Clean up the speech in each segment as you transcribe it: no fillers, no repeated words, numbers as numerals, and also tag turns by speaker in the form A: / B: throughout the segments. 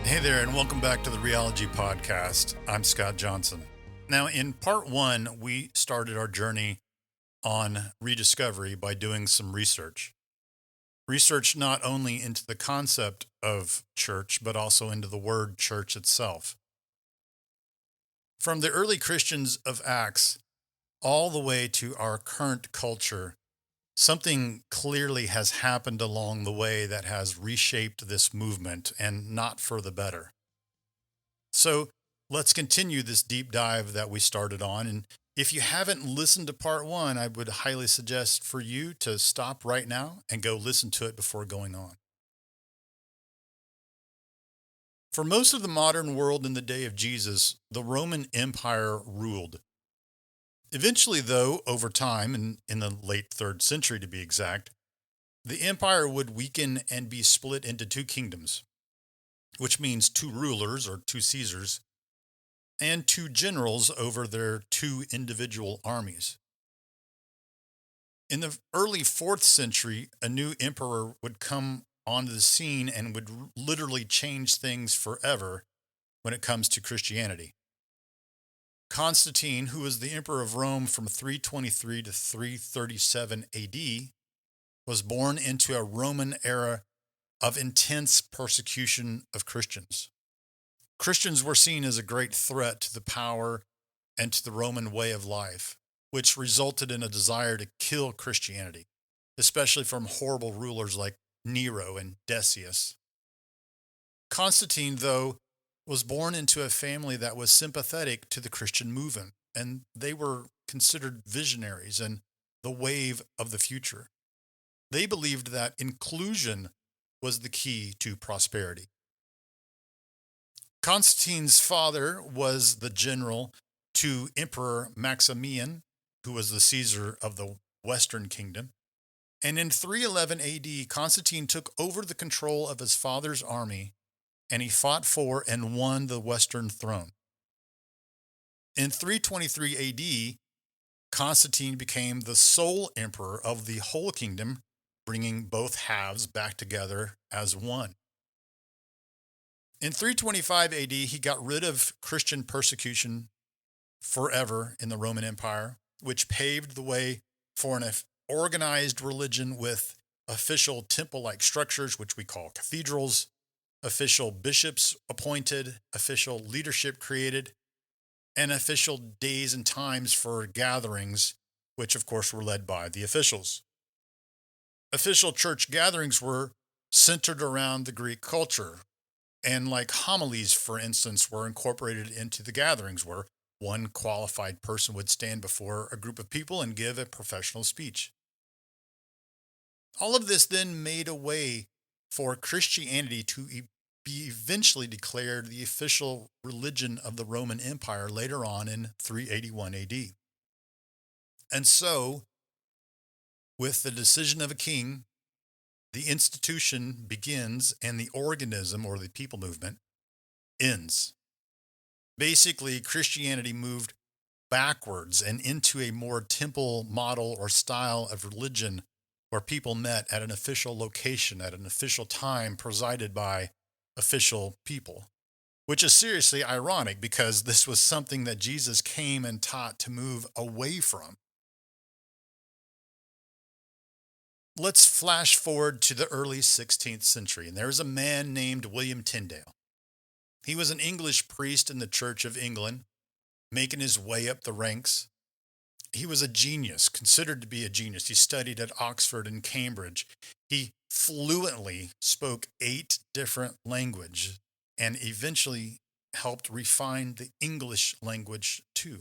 A: Hey there, and welcome back to the Reality Podcast. I'm Scott Johnson. Now, in part one, we started our journey on rediscovery by doing some research. Research not only into the concept of church, but also into the word church itself. From the early Christians of Acts all the way to our current culture, something clearly has happened along the way that has reshaped this movement and not for the better. So let's continue this deep dive that we started on. And if you haven't listened to part one, I would highly suggest for you to stop right now and go listen to it before going on. For most of the modern world in the day of Jesus, the Roman Empire ruled. Eventually, though, over time, and in the late 3rd century to be exact, the empire would weaken and be split into two kingdoms, which means two rulers or two Caesars, and two generals over their two individual armies. In the early 4th century, a new emperor would come onto the scene and would literally change things forever when it comes to Christianity. Constantine, who was the emperor of Rome from 323 to 337 AD, was born into a Roman era of intense persecution of Christians. Christians were seen as a great threat to the power and to the Roman way of life, which resulted in a desire to kill Christianity, especially from horrible rulers like Nero and Decius. Constantine, though, was born into a family that was sympathetic to the Christian movement, and they were considered visionaries and the wave of the future. They believed that inclusion was the key to prosperity. Constantine's father was the general to Emperor Maximian, who was the Caesar of the Western Kingdom. And in 311 AD, Constantine took over the control of his father's army, and he fought for and won the Western throne. In 323 AD, Constantine became the sole emperor of the whole kingdom, bringing both halves back together as one. In 325 AD, he got rid of Christian persecution forever in the Roman Empire, which paved the way for an organized religion with official temple-like structures, which we call cathedrals, official bishops appointed, official leadership created, and official days and times for gatherings, which of course were led by the officials. Official church gatherings were centered around the Greek culture, and like homilies, for instance, were incorporated into the gatherings where one qualified person would stand before a group of people and give a professional speech. All of this then made a way for Christianity to be eventually declared the official religion of the Roman Empire later on in 381 AD. And so, with the decision of a king, the institution begins and the organism, or the people movement, ends. Basically, Christianity moved backwards and into a more temple model or style of religion where people met at an official location, at an official time, presided by official people, which is seriously ironic because this was something that Jesus came and taught to move away from. Let's flash forward to the early 16th century, and there's a man named William Tyndale. He was an English priest in the Church of England, making his way up the ranks. He was a genius, considered to be a genius. He studied at Oxford and Cambridge. He fluently spoke 8 different languages and eventually helped refine the English language too.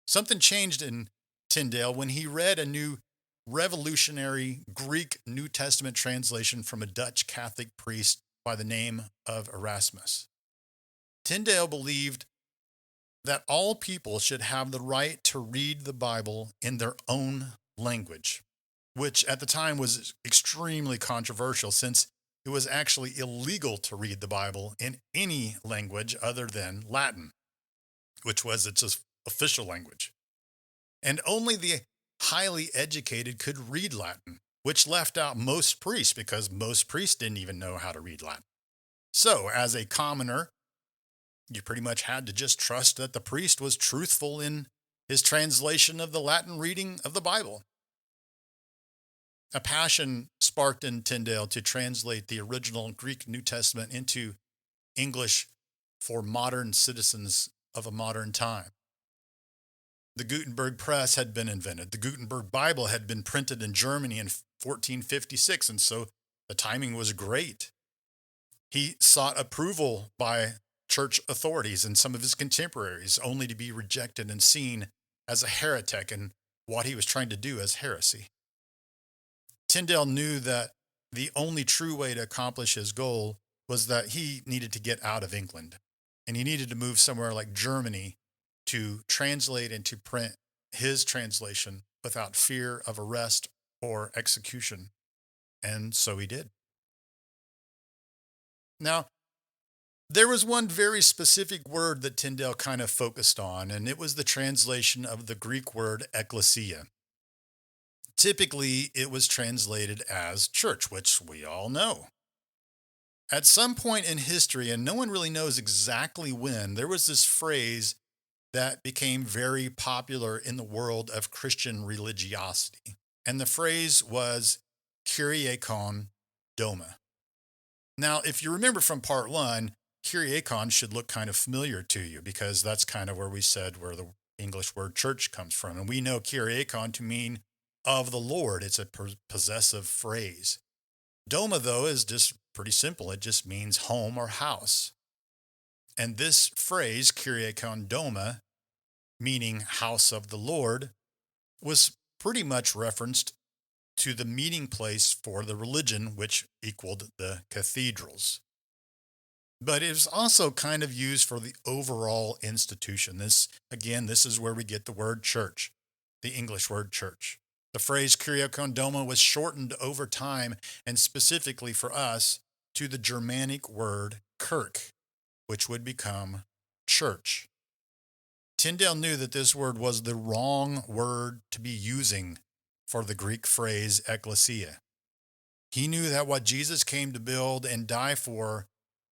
A: Something changed in Tyndale when he read a new revolutionary Greek New Testament translation from a Dutch Catholic priest by the name of Erasmus. Tyndale believed that all people should have the right to read the Bible in their own language, which at the time was extremely controversial since it was actually illegal to read the Bible in any language other than Latin, which was its official language. And only the highly educated could read Latin, which left out most priests because most priests didn't even know how to read Latin. So, as a commoner, you pretty much had to just trust that the priest was truthful in his translation of the Latin reading of the Bible. A passion sparked in Tyndale to translate the original Greek New Testament into English for modern citizens of a modern time. The Gutenberg press had been invented. The Gutenberg Bible had been printed in Germany in 1456, and so the timing was great. He sought approval by church authorities and some of his contemporaries, only to be rejected and seen as a heretic and what he was trying to do as heresy. Tyndale knew that the only true way to accomplish his goal was that he needed to get out of England, and he needed to move somewhere like Germany to translate and to print his translation without fear of arrest or execution. And so he did. Now, there was one very specific word that Tyndale kind of focused on, and it was the translation of the Greek word ecclesia. Typically, it was translated as church, which we all know. At some point in history, and no one really knows exactly when, there was this phrase that became very popular in the world of Christian religiosity. And the phrase was Kyrie kon doma. Now, if you remember from part one, Kyrie kon should look kind of familiar to you because that's kind of where we said where the English word church comes from. And we know Kyrie kon to mean of the Lord. It's a possessive phrase. Doma, though, is just pretty simple. It just means home or house. And this phrase, Kyrie kon doma, meaning house of the Lord, was pretty much referenced to the meeting place for the religion, which equaled the cathedrals. But it was also kind of used for the overall institution. This is where we get the word church, the English word church. The phrase Kyrie kon doma was shortened over time and specifically for us to the Germanic word kirk, which would become church. Tyndale knew that this word was the wrong word to be using for the Greek phrase ecclesia. He knew that what Jesus came to build and die for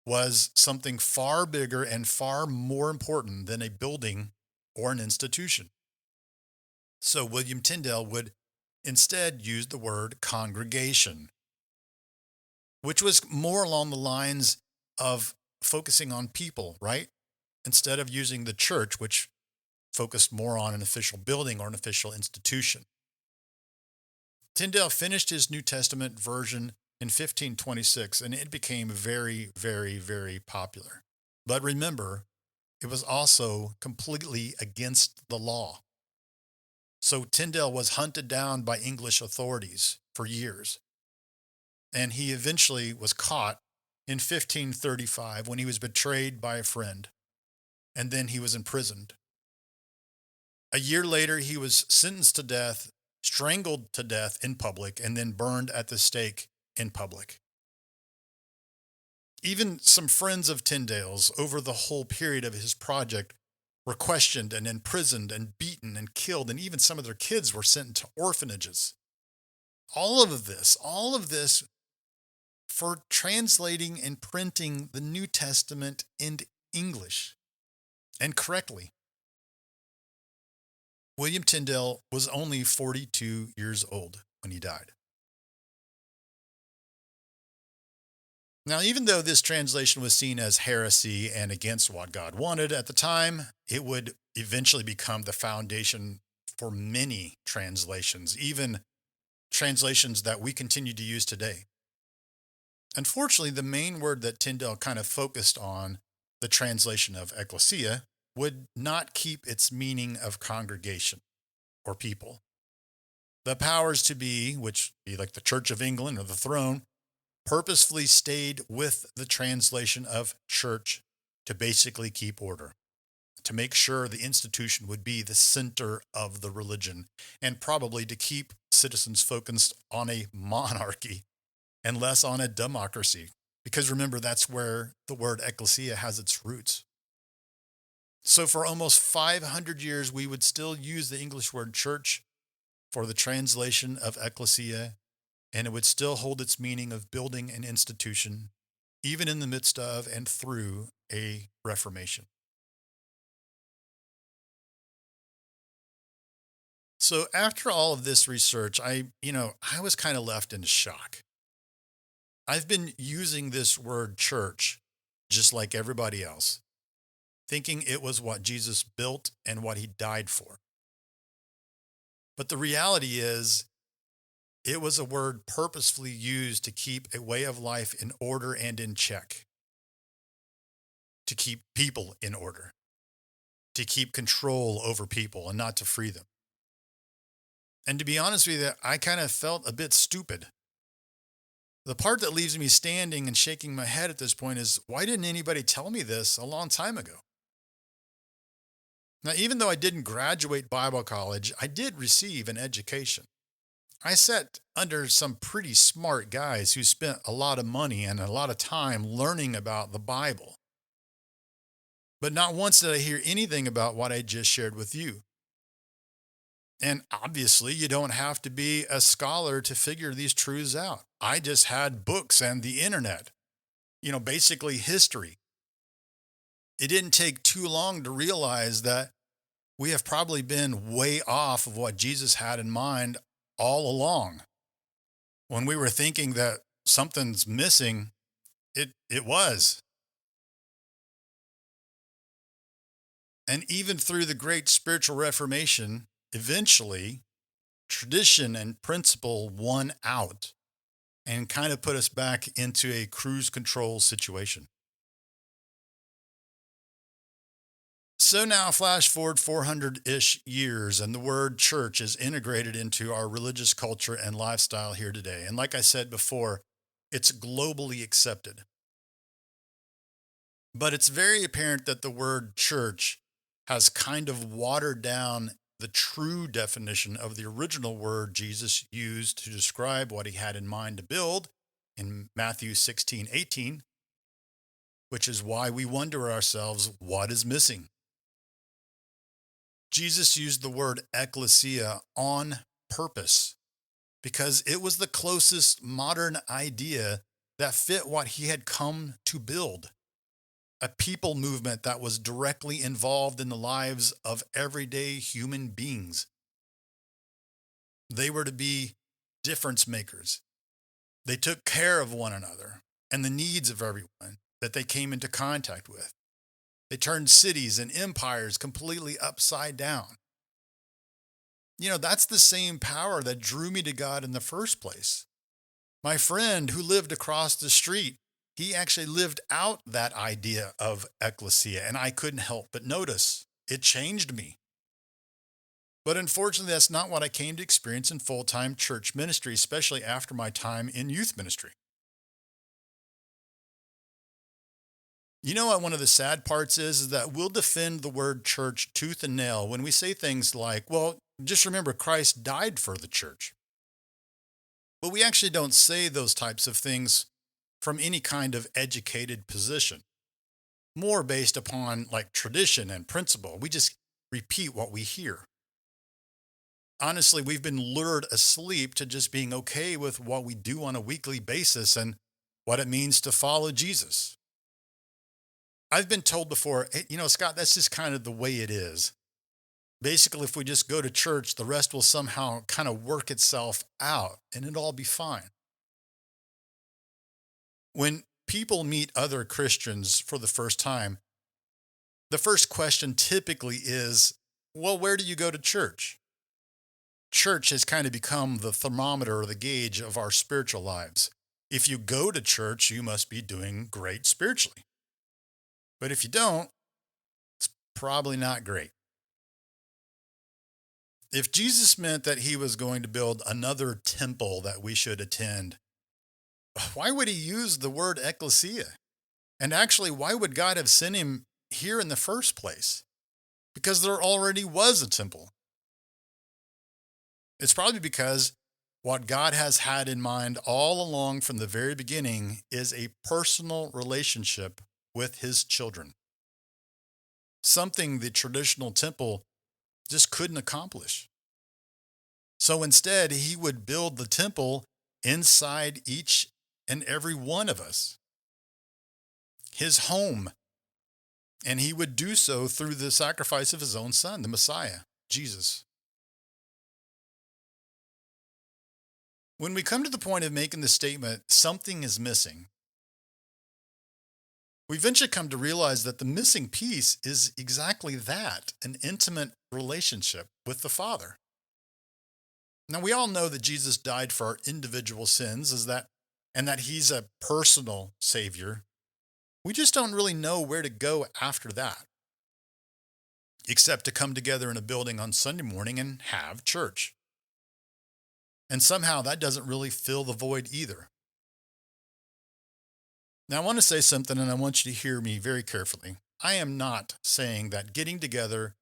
A: was something far bigger and far more important than a building or an institution. So William Tyndale would instead use the word congregation, which was more along the lines of focusing on people, right? Instead of using the church, which focused more on an official building or an official institution. Tyndale finished his New Testament version in 1526, and it became very, very, very popular. But remember, it was also completely against the law. So Tyndale was hunted down by English authorities for years. And he eventually was caught in 1535 when he was betrayed by a friend. And then he was imprisoned. A year later, he was sentenced to death, strangled to death in public, and then burned at the stake in public. Even some friends of Tyndale's over the whole period of his project were questioned and imprisoned and beaten and killed, and even some of their kids were sent to orphanages. All of this for translating and printing the New Testament into English and correctly. William Tyndale was only 42 years old when he died. Now, even though this translation was seen as heresy and against what God wanted at the time, it would eventually become the foundation for many translations, even translations that we continue to use today. Unfortunately, the main word that Tyndale kind of focused on, the translation of ecclesia, would not keep its meaning of congregation or people. The powers to be, which be like the Church of England or the throne, purposefully stayed with the translation of church to basically keep order, to make sure the institution would be the center of the religion, and probably to keep citizens focused on a monarchy and less on a democracy. Because remember, that's where the word ecclesia has its roots. So for almost 500 years, we would still use the English word church for the translation of ecclesia, and it would still hold its meaning of building an institution, even in the midst of and through a reformation. So after all of this research, I was kind of left in shock. I've been using this word church just like everybody else, thinking it was what Jesus built and what he died for. But the reality is, it was a word purposefully used to keep a way of life in order and in check, to keep people in order, to keep control over people and not to free them. And to be honest with you, I kind of felt a bit stupid. The part that leaves me standing and shaking my head at this point is, why didn't anybody tell me this a long time ago? Now, even though I didn't graduate Bible college, I did receive an education. I sat under some pretty smart guys who spent a lot of money and a lot of time learning about the Bible. But not once did I hear anything about what I just shared with you. And obviously, you don't have to be a scholar to figure these truths out. I just had books and the internet, basically history. It didn't take too long to realize that we have probably been way off of what Jesus had in mind all along. When we were thinking that something's missing, it was. And even through the great spiritual reformation, eventually tradition and principle won out and kind of put us back into a cruise control situation. So now, flash forward 400 ish years, and the word church is integrated into our religious culture and lifestyle here today. And like I said before, it's globally accepted. But it's very apparent that the word church has kind of watered down the true definition of the original word Jesus used to describe what he had in mind to build in Matthew 16:18, which is why we wonder ourselves, what is missing? Jesus used the word ecclesia on purpose because it was the closest modern idea that fit what he had come to build. A people movement that was directly involved in the lives of everyday human beings. They were to be difference makers. They took care of one another and the needs of everyone that they came into contact with. They turned cities and empires completely upside down. That's the same power that drew me to God in the first place. My friend who lived across the street, he actually lived out that idea of ecclesia, and I couldn't help but notice. It changed me. But unfortunately, that's not what I came to experience in full-time church ministry, especially after my time in youth ministry. You know what one of the sad parts is that we'll defend the word church tooth and nail when we say things like, well, just remember Christ died for the church. But we actually don't say those types of things from any kind of educated position, more based upon like tradition and principle. We just repeat what we hear. Honestly, we've been lured asleep to just being okay with what we do on a weekly basis and what it means to follow Jesus. I've been told before, hey, Scott, that's just kind of the way it is. Basically, if we just go to church, the rest will somehow kind of work itself out and it'll all be fine. When people meet other Christians for the first time, the first question typically is, well, where do you go to church? Church has kind of become the thermometer or the gauge of our spiritual lives. If you go to church, you must be doing great spiritually. But if you don't, it's probably not great. If Jesus meant that he was going to build another temple that we should attend, why would he use the word ecclesia? And actually, why would God have sent him here in the first place? Because there already was a temple. It's probably because what God has had in mind all along from the very beginning is a personal relationship with his children. Something the traditional temple just couldn't accomplish. So instead, he would build the temple inside each and every one of us. his home. And he would do so through the sacrifice of his own son, the Messiah, Jesus. When we come to the point of making the statement, something is missing, we eventually come to realize that the missing piece is exactly that, an intimate relationship with the Father. Now, we all know that Jesus died for our individual sins, and that he's a personal Savior. We just don't really know where to go after that, except to come together in a building on Sunday morning and have church. And somehow that doesn't really fill the void either. Now, I want to say something, and I want you to hear me very carefully. I am not saying that getting together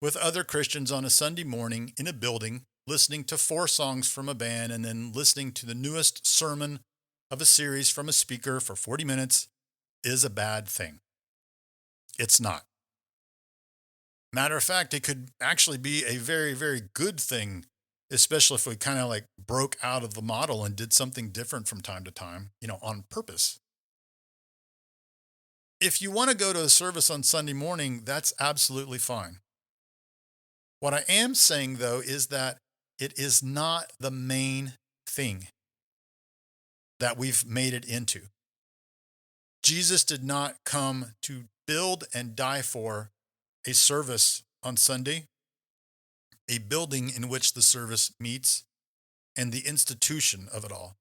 A: with other Christians on a Sunday morning in a building, listening to 4 songs from a band, and then listening to the newest sermon of a series from a speaker for 40 minutes is a bad thing. It's not. Matter of fact, it could actually be a very, very good thing, especially if we kind of like broke out of the model and did something different from time to time, on purpose. If you want to go to a service on Sunday morning, that's absolutely fine. What I am saying, though, is that it is not the main thing that we've made it into. Jesus did not come to build and die for a service on Sunday, a building in which the service meets, and the institution of it all.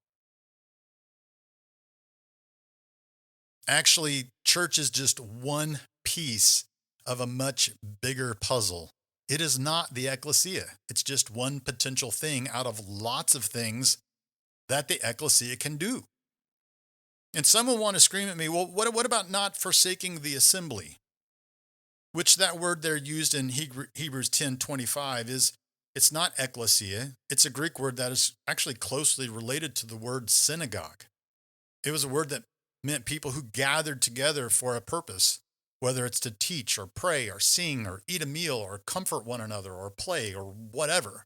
A: Actually, church is just one piece of a much bigger puzzle. It is not the ecclesia. It's just one potential thing out of lots of things that the ecclesia can do. And some will want to scream at me, well, what about not forsaking the assembly? Which that word there used in Hebrews 10:25 it's not ecclesia. It's a Greek word that is actually closely related to the word synagogue. It was a word that meant people who gathered together for a purpose, whether it's to teach or pray or sing or eat a meal or comfort one another or play or whatever.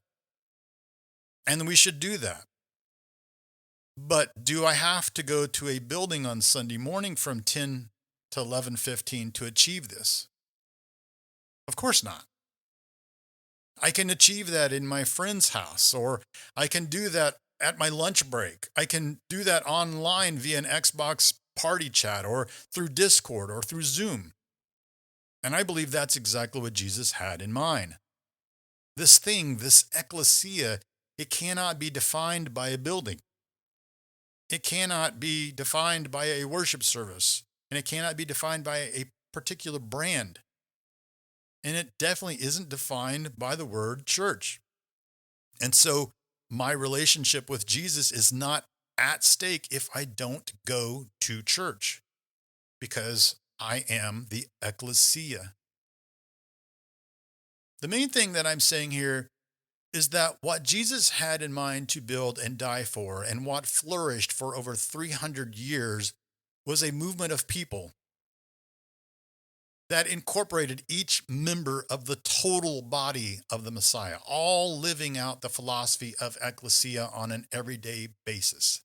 A: And we should do that. But do I have to go to a building on Sunday morning from 10 to 11:15 to achieve this? Of course not. I can achieve that in my friend's house, or I can do that at my lunch break. I can do that online via an Xbox party chat or through Discord or through Zoom. And I believe that's exactly what Jesus had in mind. This thing, this ecclesia, it cannot be defined by a building. It cannot be defined by a worship service, and it cannot be defined by a particular brand. And it definitely isn't defined by the word church. And so my relationship with Jesus is not at stake if I don't go to church, because I am the ecclesia. The main thing that I'm saying here is that what Jesus had in mind to build and die for, and what flourished for over 300 years, was a movement of people that incorporated each member of the total body of the Messiah, all living out the philosophy of ecclesia on an everyday basis.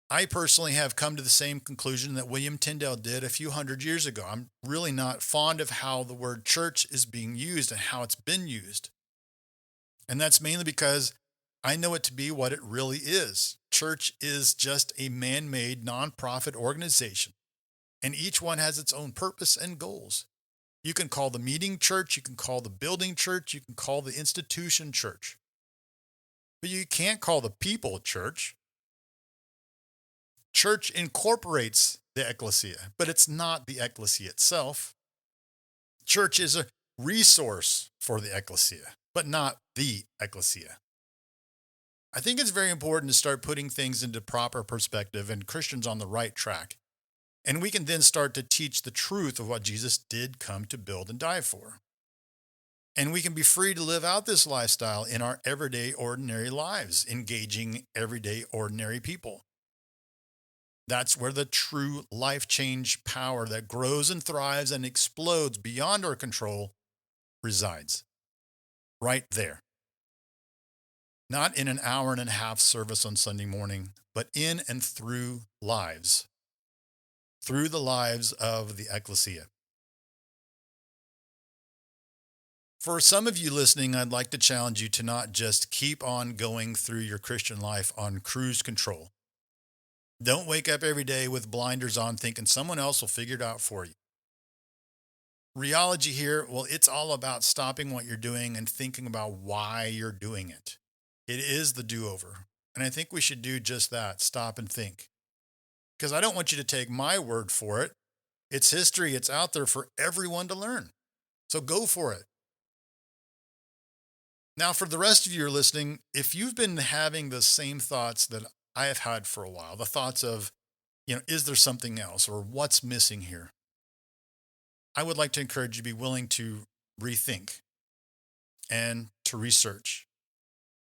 A: I personally have come to the same conclusion that William Tyndale did a few hundred years ago. I'm really not fond of how the word church is being used and how it's been used. And that's mainly because I know it to be what it really is. Church is just a man-made nonprofit organization, and each one has its own purpose and goals. You can call the meeting church, you can call the building church, you can call the institution church. But you can't call the people church. Church incorporates the ecclesia, but it's not the ecclesia itself. Church is a resource for the ecclesia, but not the ecclesia. I think it's very important to start putting things into proper perspective and Christians on the right track. And we can then start to teach the truth of what Jesus did come to build and die for. And we can be free to live out this lifestyle in our everyday, ordinary lives, engaging everyday, ordinary people. That's where the true life change power that grows and thrives and explodes beyond our control resides. Right there. not in an hour and a half service on Sunday morning, but in and through the lives of the ecclesia. For some of you listening, I'd like to challenge you to not just keep on going through your Christian life on cruise control. Don't wake up every day with blinders on thinking someone else will figure it out for you. Rheology here, well, it's all about stopping what you're doing and thinking about why you're doing it. It is the do-over. And I think we should do just that, stop and think. Because I don't want you to take my word for it. It's history. It's out there for everyone to learn. So go for it. Now, for the rest of you who are listening, if you've been having the same thoughts that I have had for a while, the thoughts of, is there something else or what's missing here? I would like to encourage you to be willing to rethink and to research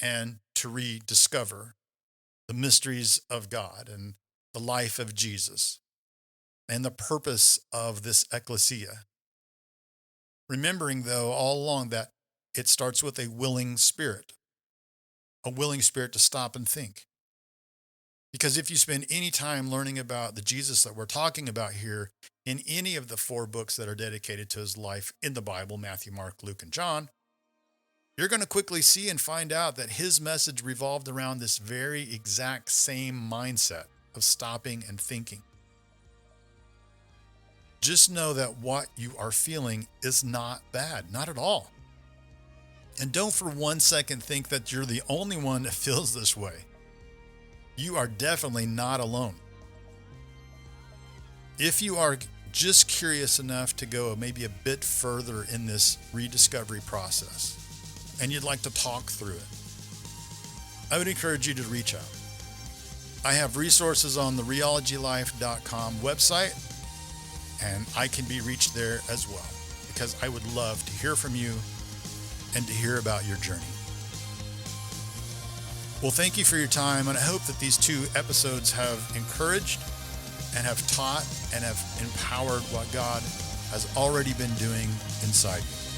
A: and to rediscover the mysteries of God and the life of Jesus and the purpose of this ecclesia. Remembering, though, all along that it starts with a willing spirit to stop and think. Because if you spend any time learning about the Jesus that we're talking about here in any of the 4 books that are dedicated to his life in the Bible, Matthew, Mark, Luke, and John, you're going to quickly see and find out that his message revolved around this very exact same mindset of stopping and thinking. Just know that what you are feeling is not bad, not at all. And don't for 1 second think that you're the only one that feels this way. You are definitely not alone. If you are just curious enough to go maybe a bit further in this rediscovery process, and you'd like to talk through it, I would encourage you to reach out. I have resources on the rheologylife.com website, and I can be reached there as well, because I would love to hear from you and to hear about your journey. Well, thank you for your time, and I hope that these 2 episodes have encouraged and have taught and have empowered what God has already been doing inside you.